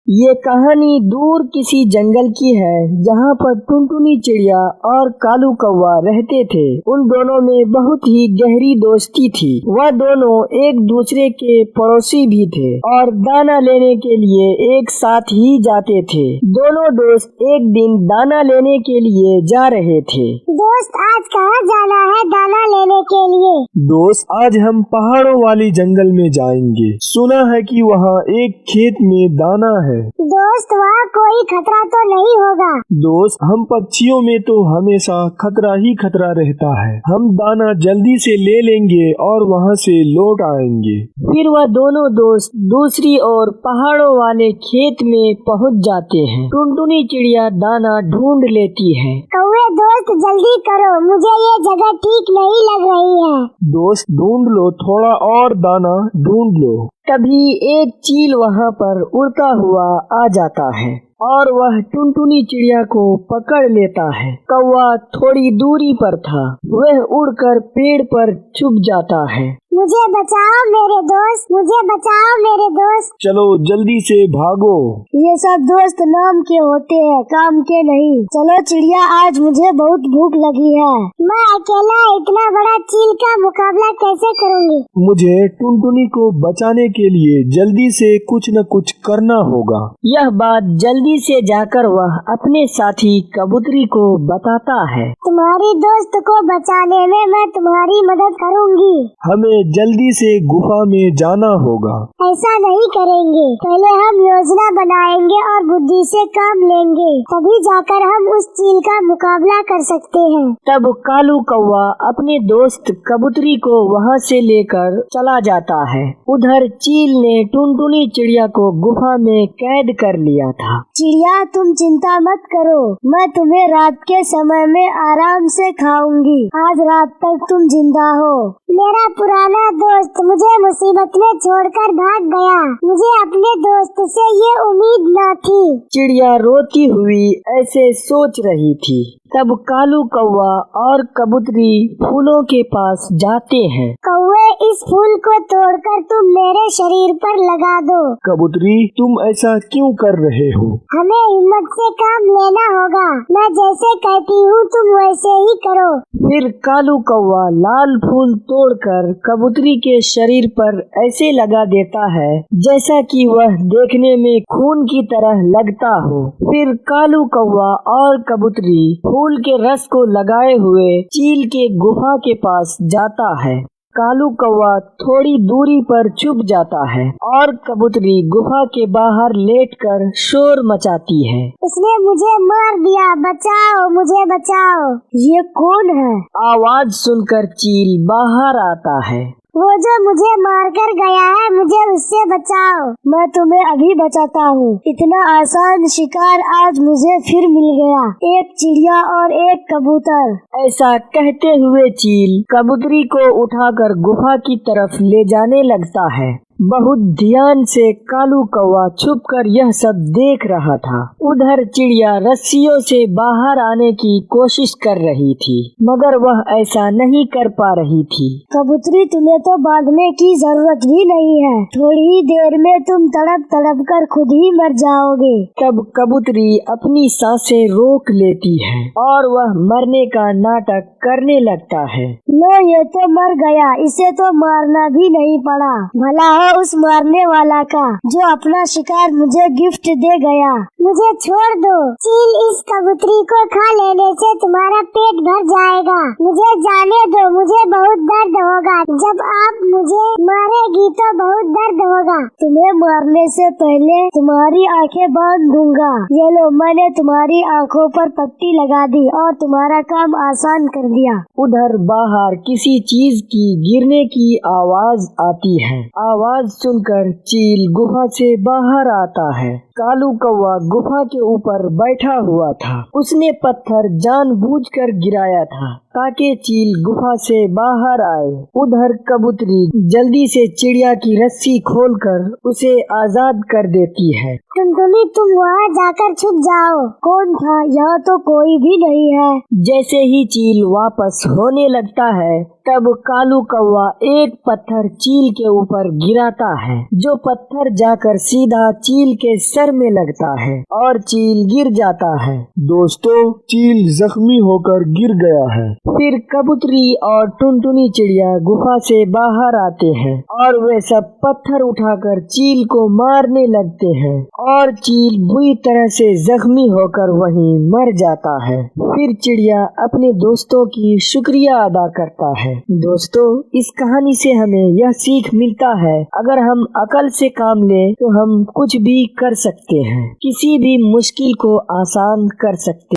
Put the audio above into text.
ये कहानी दूर किसी जंगल की है जहाँ पर टुनटुनी चिड़िया और कालू कौवा रहते थे। उन दोनों में बहुत ही गहरी दोस्ती थी। वह दोनों एक दूसरे के पड़ोसी भी थे और दाना लेने के लिए एक साथ ही जाते थे। दोनों दोस्त एक दिन दाना लेने के लिए जा रहे थे। दोस्त आज कहाँ जाना है दाना लेने के लिए? दोस्त आज हम पहाड़ों वाली जंगल में जाएंगे। सुना है कि वहाँ एक खेत में दाना है। दोस्त वहाँ कोई खतरा तो नहीं होगा? दोस्त हम पक्षियों में तो हमेशा खतरा ही खतरा रहता है। हम दाना जल्दी से ले लेंगे और वहाँ से लौट आएंगे। फिर वह दोनों दोस्त दूसरी ओर पहाड़ों वाले खेत में पहुँच जाते हैं। टुनटुनी चिड़िया दाना ढूंढ लेती है। कौवे दोस्त जल्दी करो, मुझे ये जगह ठीक नहीं लग रही है। दोस्त ढूंढ लो, थोड़ा और दाना ढूंढ लो। तभी एक चील वहाँ पर उड़ता हुआ आ जाता है और वह टुनटुनी चिड़िया को पकड़ लेता है। कौवा थोड़ी दूरी पर था, वह उड़कर पेड़ पर छुप जाता है। मुझे बचाओ मेरे दोस्त, मुझे बचाओ मेरे दोस्त। चलो जल्दी से भागो। ये सब दोस्त नाम के होते हैं, काम के नहीं। चलो चिड़िया, आज मुझे बहुत भूख लगी है। मैं अकेला इतना बड़ा चील का मुकाबला कैसे करूँगी? मुझे टुनटुनी को बचाने के लिए जल्दी से कुछ न कुछ करना होगा। यह बात जल्दी से जाकर वह अपने साथी कबूतरी को बताता है। तुम्हारी दोस्त को बचाने में मैं तुम्हारी मदद करूँगी। हमें जल्दी से गुफा में जाना होगा। ऐसा नहीं करेंगे, पहले हम योजना बनाएंगे और बुद्धि से काम लेंगे, तभी जाकर हम उस चील का मुकाबला कर सकते हैं। तब कालू कौवा अपने दोस्त कबूतरी को वहाँ से लेकर चला जाता है। उधर चील ने टुनटुनी चिड़िया को गुफा में कैद कर लिया था। चिड़िया तुम चिंता मत करो, मैं तुम्हें रात के समय में आराम से खाऊंगी। आज रात तक तुम जिंदा हो। मेरा पुराना दोस्त मुझे मुसीबत में छोड़कर भाग गया। मुझे अपने दोस्त से ये उम्मीद न थी। चिड़िया रोती हुई ऐसे सोच रही थी। तब कालू कौवा और कबूतरी फूलों के पास जाते हैं। कौवे, इस फूल को तोड़कर तुम मेरे शरीर पर लगा दो। कबूतरी, तुम ऐसा क्यों कर रहे हो? हमें हिम्मत से काम लेना होगा। मैं जैसे कहती हूँ तुम वैसे ही करो। फिर कालू कौवा लाल फूल तोड़कर कबूतरी के शरीर पर ऐसे लगा देता है जैसा कि वह देखने में खून की तरह लगता हो। फिर कालू कौवा और कबूतरी फूल के रस को लगाए हुए चील के गुफा के पास जाता है। कालू कौवा थोड़ी दूरी पर छुप जाता है और कबूतरी गुफा के बाहर लेटकर शोर मचाती है। उसने मुझे मार दिया, बचाओ, मुझे बचाओ। ये कौन है? आवाज सुनकर चील बाहर आता है। वो जो मुझे मारकर गया है, मुझे उससे बचाओ। मैं तुम्हें अभी बचाता हूँ। इतना आसान शिकार आज मुझे फिर मिल गया, एक चिड़िया और एक कबूतर। ऐसा कहते हुए चील कबूतरी को उठाकर गुफा की तरफ ले जाने लगता है। बहुत ध्यान से कालू कौवा छुपकर यह सब देख रहा था। उधर चिड़िया रस्सियों से बाहर आने की कोशिश कर रही थी, मगर वह ऐसा नहीं कर पा रही थी। कबूतरी, तुम्हें तो बांधने की जरूरत भी नहीं है। थोड़ी ही देर में तुम तड़प तड़प कर खुद ही मर जाओगे। तब कबूतरी अपनी सांसें रोक लेती है और वह मरने का नाटक करने लगता है। लो, ये तो मर गया, इसे तो मारना भी नहीं पड़ा। भला उस मारने वाला का जो अपना शिकार मुझे गिफ्ट दे गया। मुझे छोड़ दो। चील, इस कबूतरी को खा लेने से तुम्हारा पेट भर जाएगा। मुझे जाने दो, मुझे बहुत दर्द होगा। जब आप मुझे मारेगी तो बहुत दर्द होगा। तुम्हें मारने से पहले तुम्हारी आंखें बांध दूंगा। ये लो, मैंने तुम्हारी आंखों पर पट्टी लगा दी और तुम्हारा काम आसान कर दिया। उधर बाहर किसी चीज की गिरने की आवाज आती है। आवाज सुनकर चील गुफा से बाहर आता है। कालू कौवा गुफा के ऊपर बैठा हुआ था। उसने पत्थर जानबूझकर गिराया था। ताकि चील गुफा से बाहर आए। उधर कबूतरी जल्दी से चिड़िया की रस्सी खोलकर उसे आजाद कर देती है। टुनटुनी, तुम वहाँ जाकर छुप जाओ। कौन था? यहाँ तो कोई भी नहीं है। जैसे ही चील वापस होने लगता है तब कालू कौवा एक पत्थर चील के ऊपर गिराता है, जो पत्थर जाकर सीधा चील के सर में लगता है और चील गिर जाता है। दोस्तों, चील जख्मी होकर गिर गया है। फिर कबूतरी और टुनटुनी चिड़िया गुफा से बाहर आते हैं और वे सब पत्थर उठाकर चील को मारने लगते हैं और चील बुरी तरह से जख्मी होकर वहीं मर जाता है। फिर चिड़िया अपने दोस्तों की शुक्रिया अदा करता है। दोस्तों, इस कहानी से हमें यह सीख मिलता है, अगर हम अकल से काम लें तो हम कुछ भी कर सकते हैं, किसी भी मुश्किल को आसान कर सकते हैं।